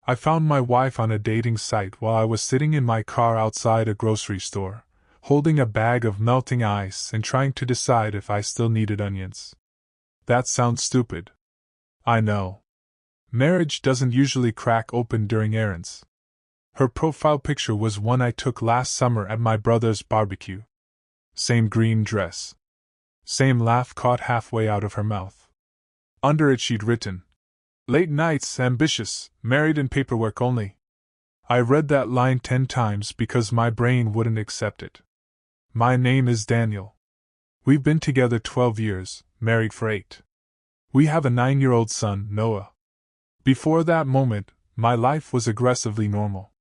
I found my wife on a dating site while I was sitting in my car outside a grocery store, holding a bag of melting ice and trying to decide if I still needed onions. That sounds stupid. I know. Marriage doesn't usually crack open during errands. Her profile picture was one I took last summer at my brother's barbecue. Same green dress. Same laugh caught halfway out of her mouth. Under it she'd written, "Late nights, ambitious, married and paperwork only." I read that line 10 times because my brain wouldn't accept it. My name is Daniel. We've been together 12 years, married for 8. We have a 9-year-old son, Noah. Before that moment, my life was aggressively normal.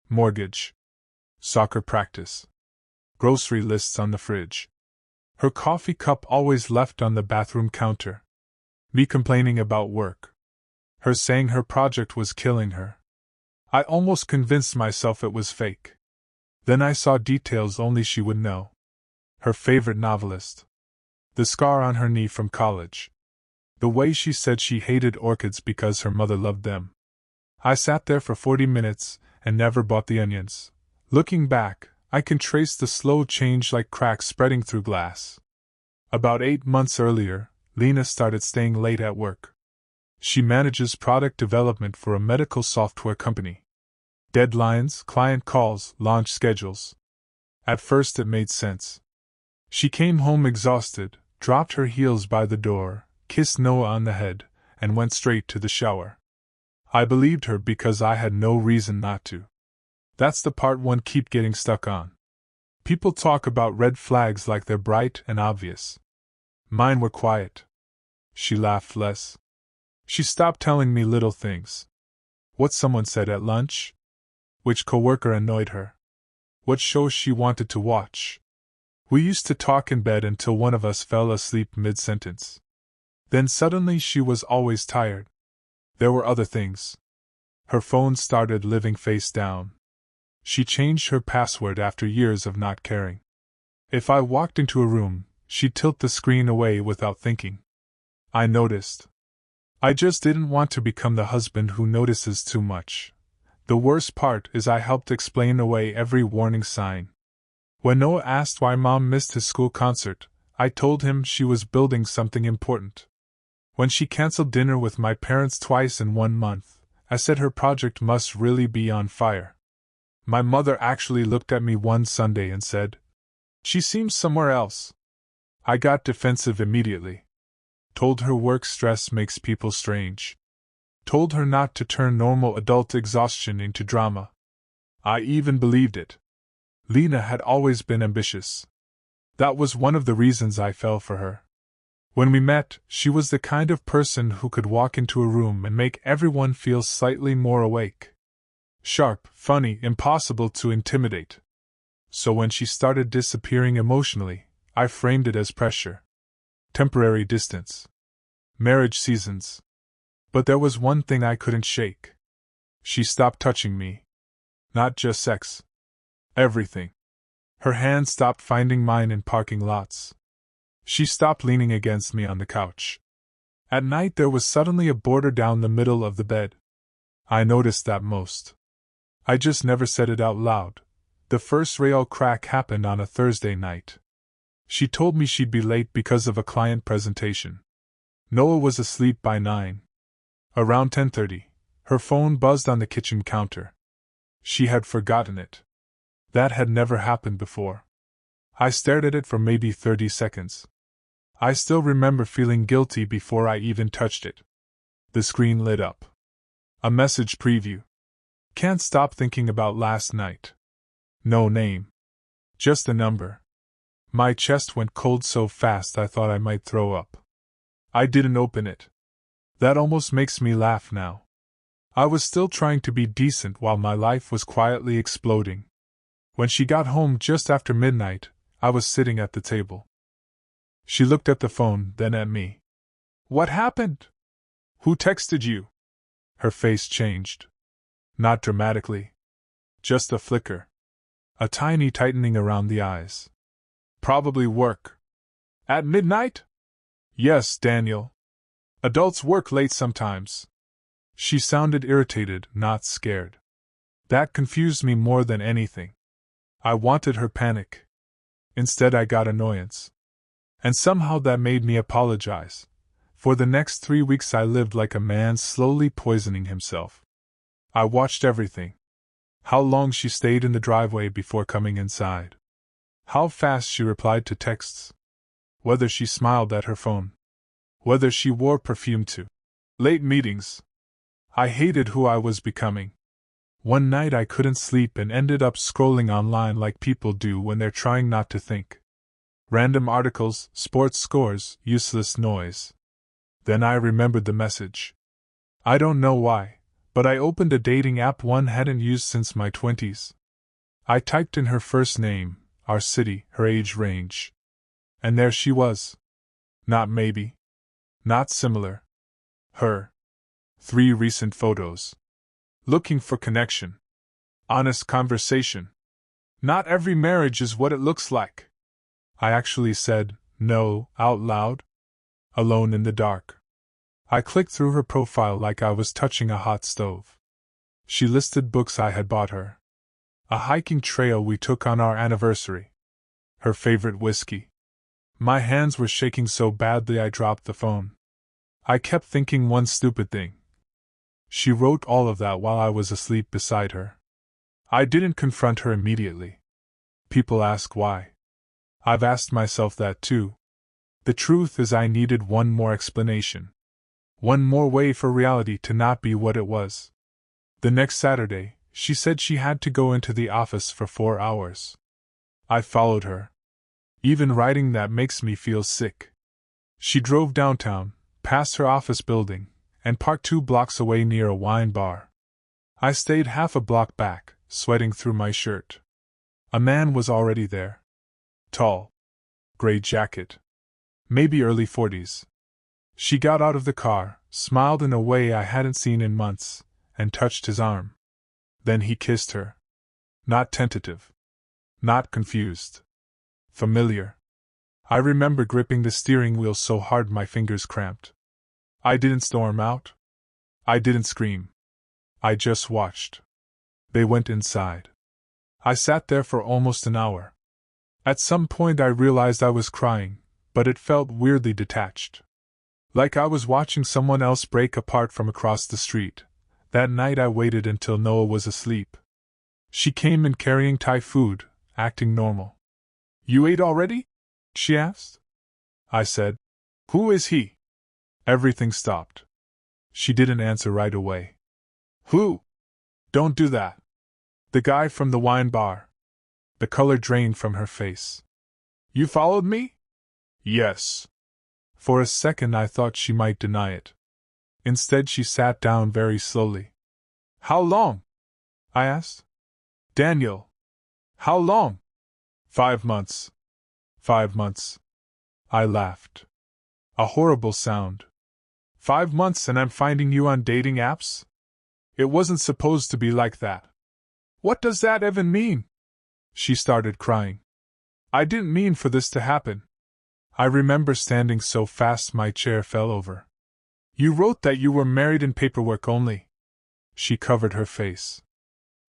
Mortgage. Soccer practice. Grocery lists on the fridge. Her coffee cup always left on the bathroom counter. Me complaining about work. Her saying her project was killing her. I almost convinced myself it was fake. Then I saw details only she would know. Her favorite novelist. The scar on her knee from college. The way she said she hated orchids because her mother loved them. I sat there for 40 minutes and never bought the onions. Looking back, I can trace the slow change like cracks spreading through glass. About 8 months earlier, Lena started staying late at work. She manages product development for a medical software company. Deadlines, client calls, launch schedules. At first it made sense. She came home exhausted, dropped her heels by the door, kissed Noah on the head, and went straight to the shower. I believed her because I had no reason not to. That's the part one keep getting stuck on. People talk about red flags like they're bright and obvious. Mine were quiet. She laughed less. She stopped telling me little things. What someone said at lunch? Which coworker annoyed her? What shows she wanted to watch? We used to talk in bed until one of us fell asleep mid-sentence. Then suddenly she was always tired. There were other things. Her phone started living face down. She changed her password after years of not caring. If I walked into a room, she'd tilt the screen away without thinking. I noticed. I just didn't want to become the husband who notices too much. The worst part is I helped explain away every warning sign. When Noah asked why Mom missed his school concert, I told him she was building something important. When she canceled dinner with my parents twice in 1 month, I said her project must really be on fire. My mother actually looked at me one Sunday and said, "She seems somewhere else." I got defensive immediately. Told her work stress makes people strange. Told her not to turn normal adult exhaustion into drama. I even believed it. Lena had always been ambitious. That was one of the reasons I fell for her. When we met, she was the kind of person who could walk into a room and make everyone feel slightly more awake. Sharp, funny, impossible to intimidate. So when she started disappearing emotionally, I framed it as pressure. Temporary distance. Marriage seasons. But there was one thing I couldn't shake. She stopped touching me. Not just sex. Everything. Her hands stopped finding mine in parking lots. She stopped leaning against me on the couch. At night there was suddenly a border down the middle of the bed. I noticed that most. I just never said it out loud. The first real crack happened on a Thursday night. She told me she'd be late because of a client presentation. Noah was asleep by 9. Around 10:30, her phone buzzed on the kitchen counter. She had forgotten it. That had never happened before. I stared at it for maybe 30 seconds. I still remember feeling guilty before I even touched it. The screen lit up. A message preview. Can't stop thinking about last night. No name. Just a number. My chest went cold so fast I thought I might throw up. I didn't open it. That almost makes me laugh now. I was still trying to be decent while my life was quietly exploding. When she got home just after midnight, I was sitting at the table. She looked at the phone, then at me. "What happened? Who texted you?" Her face changed. Not dramatically. Just a flicker. A tiny tightening around the eyes. "Probably work." "At midnight?" "Yes, Daniel. Adults work late sometimes." She sounded irritated, not scared. That confused me more than anything. I wanted her panic. Instead, I got annoyance. And somehow that made me apologize. For the next 3 weeks, I lived like a man slowly poisoning himself. I watched everything. How long she stayed in the driveway before coming inside. How fast she replied to texts. Whether she smiled at her phone. Whether she wore perfume to late meetings. I hated who I was becoming. One night I couldn't sleep and ended up scrolling online like people do when they're trying not to think. Random articles, sports scores, useless noise. Then I remembered the message. I don't know why, but I opened a dating app one hadn't used since my 20s. I typed in her first name, our city, her age range. And there she was. Not maybe. Not similar. Her. 3 recent photos. Looking for connection. Honest conversation. Not every marriage is what it looks like. I actually said, no, out loud. Alone in the dark. I clicked through her profile like I was touching a hot stove. She listed books I had bought her. A hiking trail we took on our anniversary. Her favorite whiskey. My hands were shaking so badly I dropped the phone. I kept thinking one stupid thing. She wrote all of that while I was asleep beside her. I didn't confront her immediately. People ask why. I've asked myself that too. The truth is I needed one more explanation. One more way for reality to not be what it was. The next Saturday, she said she had to go into the office for 4 hours. I followed her. Even writing that makes me feel sick. She drove downtown, past her office building, and parked 2 blocks away near a wine bar. I stayed half a block back, sweating through my shirt. A man was already there. Tall. Gray jacket. Maybe early 40s. She got out of the car, smiled in a way I hadn't seen in months, and touched his arm. Then he kissed her. Not tentative. Not confused. Familiar. I remember gripping the steering wheel so hard my fingers cramped. I didn't storm out. I didn't scream. I just watched. They went inside. I sat there for almost an hour. At some point I realized I was crying, but it felt weirdly detached. Like I was watching someone else break apart from across the street. That night I waited until Noah was asleep. She came in carrying Thai food, acting normal. You ate already? She asked. I said, who is he? Everything stopped. She didn't answer right away. Who? Don't do that. The guy from the wine bar. The color drained from her face. You followed me? Yes. For a second I thought she might deny it. Instead she sat down very slowly. How long? I asked. Daniel. How long? 5 months. 5 months. I laughed. A horrible sound. 5 months and I'm finding you on dating apps? It wasn't supposed to be like that. What does that even mean? She started crying. I didn't mean for this to happen. I remember standing so fast my chair fell over. You wrote that you were married in paperwork only. She covered her face.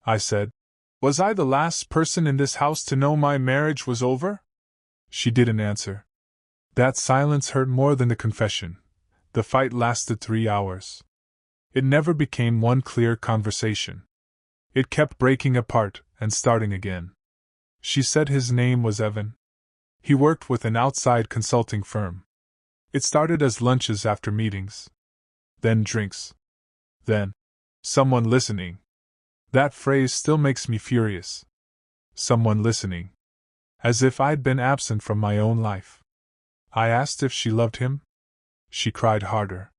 I said, was I the last person in this house to know my marriage was over? She didn't answer. That silence hurt more than the confession. The fight lasted 3 hours. It never became one clear conversation. It kept breaking apart and starting again. She said his name was Evan. He worked with an outside consulting firm. It started as lunches after meetings. Then drinks. Then, someone listening. That phrase still makes me furious. Someone listening. As if I'd been absent from my own life. I asked if she loved him. She cried harder.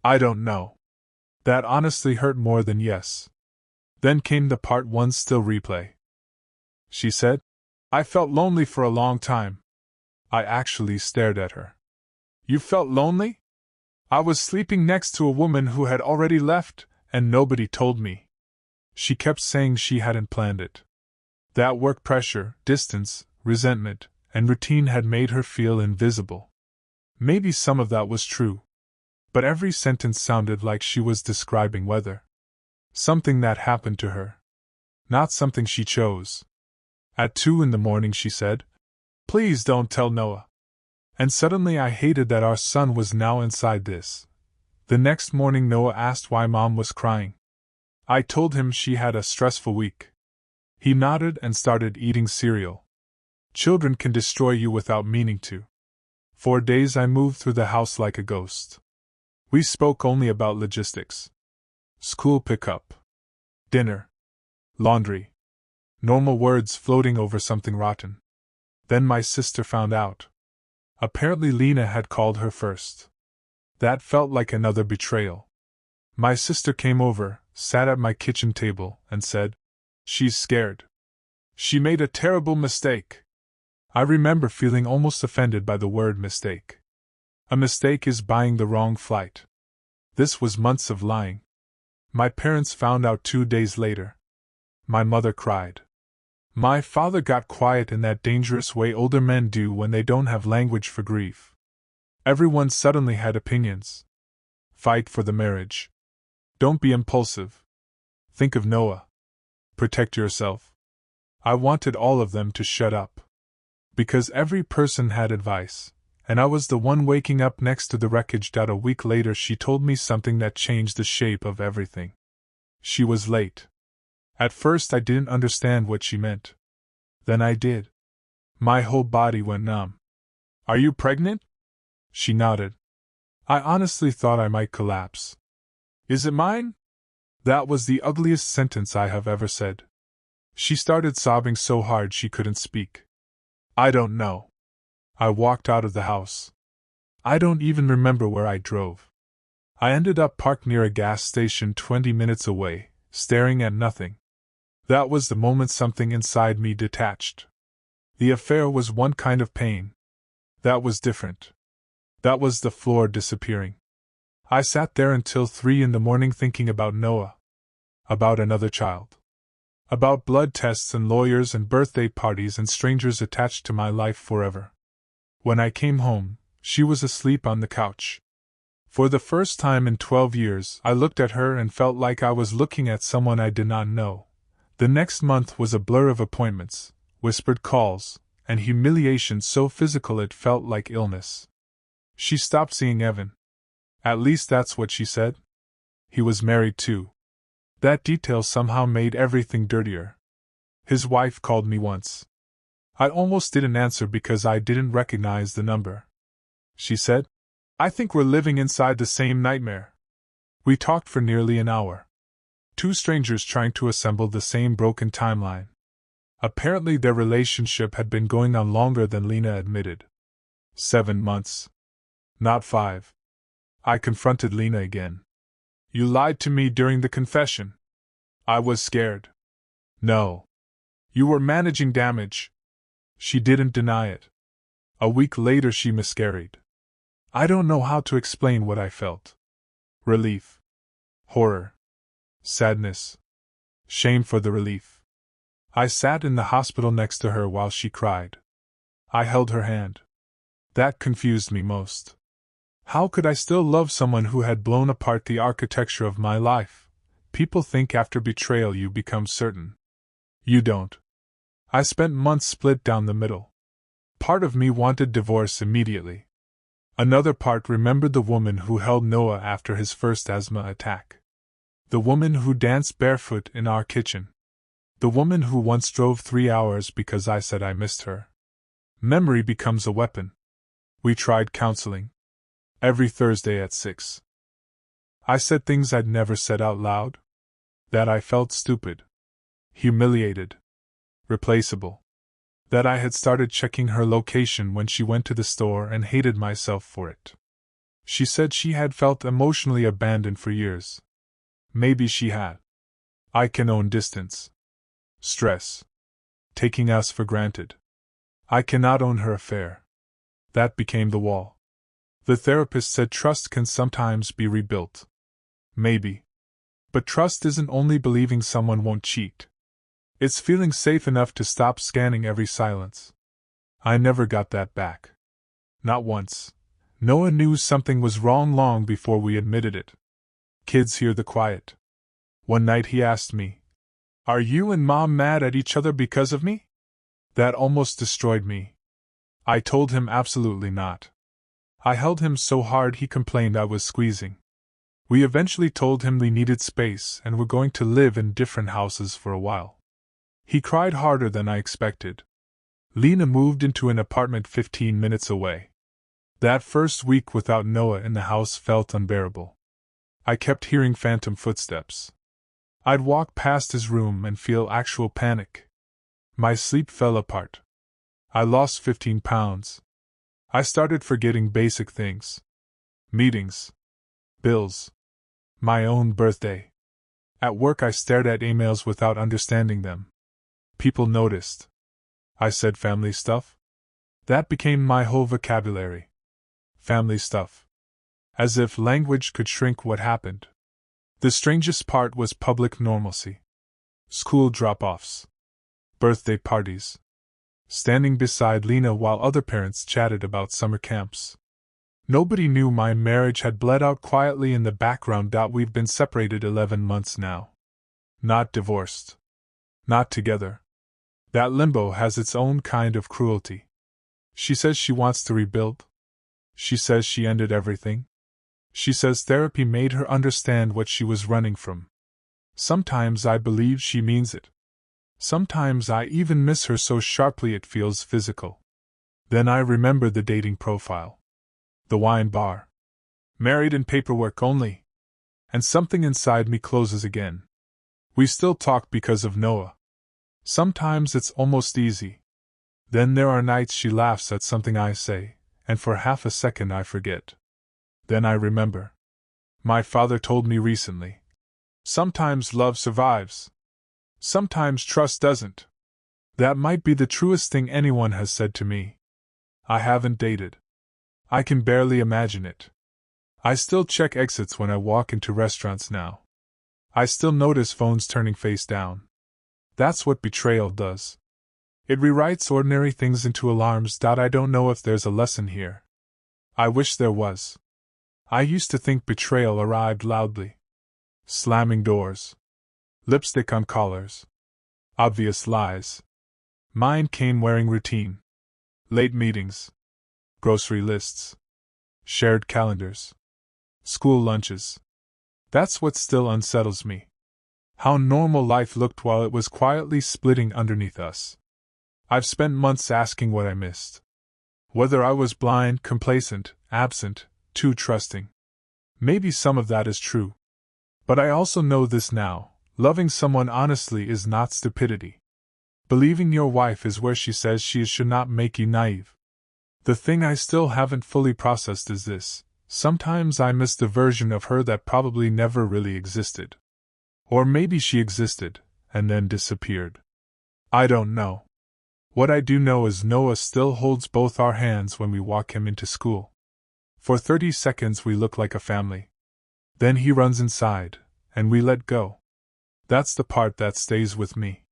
I don't know. That honestly hurt more than yes. Then came the part one still replay. She said, I felt lonely for a long time. I actually stared at her. You felt lonely? I was sleeping next to a woman who had already left, and nobody told me. She kept saying she hadn't planned it. That work pressure, distance, resentment, and routine had made her feel invisible. Maybe some of that was true. But every sentence sounded like she was describing weather. Something that happened to her. Not something she chose. At 2 in the morning she said, "Please don't tell Noah." And suddenly I hated that our son was now inside this. The next morning Noah asked why Mom was crying. I told him she had a stressful week. He nodded and started eating cereal. Children can destroy you without meaning to. For days I moved through the house like a ghost. We spoke only about logistics. School pickup. Dinner. Laundry. Normal words floating over something rotten. Then my sister found out. Apparently Lena had called her first. That felt like another betrayal. My sister came over, sat at my kitchen table, and said, "She's scared. She made a terrible mistake." I remember feeling almost offended by the word mistake. A mistake is buying the wrong flight. This was months of lying. My parents found out 2 days later. My mother cried. My father got quiet in that dangerous way older men do when they don't have language for grief. Everyone suddenly had opinions. Fight for the marriage. Don't be impulsive. Think of Noah. Protect yourself. I wanted all of them to shut up. Because every person had advice, and I was the one waking up next to the wreckage. A week later she told me something that changed the shape of everything. She was late. At first I didn't understand what she meant. Then I did. My whole body went numb. "Are you pregnant?" She nodded. I honestly thought I might collapse. "Is it mine?" That was the ugliest sentence I have ever said. She started sobbing so hard she couldn't speak. I don't know. I walked out of the house. I don't even remember where I drove. I ended up parked near a gas station 20 minutes away, staring at nothing. That was the moment something inside me detached. The affair was one kind of pain. That was different. That was the floor disappearing. I sat there until 3 in the morning thinking about Noah. About another child. About blood tests and lawyers and birthday parties and strangers attached to my life forever. When I came home, she was asleep on the couch. For the first time in 12 years, I looked at her and felt like I was looking at someone I did not know. The next month was a blur of appointments, whispered calls, and humiliation so physical it felt like illness. She stopped seeing Evan. At least that's what she said. He was married too. That detail somehow made everything dirtier. His wife called me once. I almost didn't answer because I didn't recognize the number. She said, "I think we're living inside the same nightmare." We talked for nearly an hour. 2 strangers trying to assemble the same broken timeline. Apparently their relationship had been going on longer than Lena admitted. 7 months. Not 5. I confronted Lena again. "You lied to me during the confession." I was scared. "No. You were managing damage." She didn't deny it. A week later she miscarried. I don't know how to explain what I felt. Relief. Horror. Sadness. Shame for the relief. I sat in the hospital next to her while she cried. I held her hand. That confused me most. How could I still love someone who had blown apart the architecture of my life? People think after betrayal you become certain. You don't. I spent months split down the middle. Part of me wanted divorce immediately. Another part remembered the woman who held Noah after his first asthma attack. The woman who danced barefoot in our kitchen. The woman who once drove 3 hours because I said I missed her. Memory becomes a weapon. We tried counseling. Every Thursday at 6. I said things I'd never said out loud. That I felt stupid. Humiliated. Replaceable. That I had started checking her location when she went to the store and hated myself for it. She said she had felt emotionally abandoned for years. Maybe she had. I can own distance. Stress. Taking us for granted. I cannot own her affair. That became the wall. The therapist said trust can sometimes be rebuilt. Maybe. But trust isn't only believing someone won't cheat. It's feeling safe enough to stop scanning every silence. I never got that back. Not once. Noah knew something was wrong long before we admitted it. Kids hear the quiet. One night he asked me, "Are you and Mom mad at each other because of me?" That almost destroyed me. I told him absolutely not. I held him so hard he complained I was squeezing. We eventually told him we needed space and were going to live in different houses for a while. He cried harder than I expected. Lena moved into an apartment 15 minutes away. That first week without Noah in the house felt unbearable. I kept hearing phantom footsteps. I'd walk past his room and feel actual panic. My sleep fell apart. I lost 15 pounds. I started forgetting basic things. Meetings. Bills. My own birthday. At work I stared at emails without understanding them. People noticed. I said family stuff. That became my whole vocabulary. Family stuff. As if language could shrink what happened. The strangest part was public normalcy. School drop-offs. Birthday parties. Standing beside Lena while other parents chatted about summer camps. Nobody knew my marriage had bled out quietly in the background. We've been separated 11 months now. Not divorced. Not together. That limbo has its own kind of cruelty. She says she wants to rebuild. She says she ended everything. She says therapy made her understand what she was running from. Sometimes I believe she means it. Sometimes I even miss her so sharply it feels physical. Then I remember the dating profile. The wine bar. Married in paperwork only. And something inside me closes again. We still talk because of Noah. Sometimes it's almost easy. Then there are nights she laughs at something I say, and for half a second I forget. Then I remember. My father told me recently. Sometimes love survives. Sometimes trust doesn't. That might be the truest thing anyone has said to me. I haven't dated. I can barely imagine it. I still check exits when I walk into restaurants now. I still notice phones turning face down. That's what betrayal does. It rewrites ordinary things into alarms. I don't know if there's a lesson here. I wish there was. I used to think betrayal arrived loudly. Slamming doors. Lipstick on collars. Obvious lies. Mine came wearing routine. Late meetings. Grocery lists. Shared calendars. School lunches. That's what still unsettles me. How normal life looked while it was quietly splitting underneath us. I've spent months asking what I missed. Whether I was blind, complacent, absent, too trusting. Maybe some of that is true. But I also know this now. Loving someone honestly is not stupidity. Believing your wife is where she says she is should not make you naive. The thing I still haven't fully processed is this. Sometimes I miss the version of her that probably never really existed. Or maybe she existed, and then disappeared. I don't know. What I do know is Noah still holds both our hands when we walk him into school. For 30 seconds we look like a family. Then he runs inside, and we let go. That's the part that stays with me.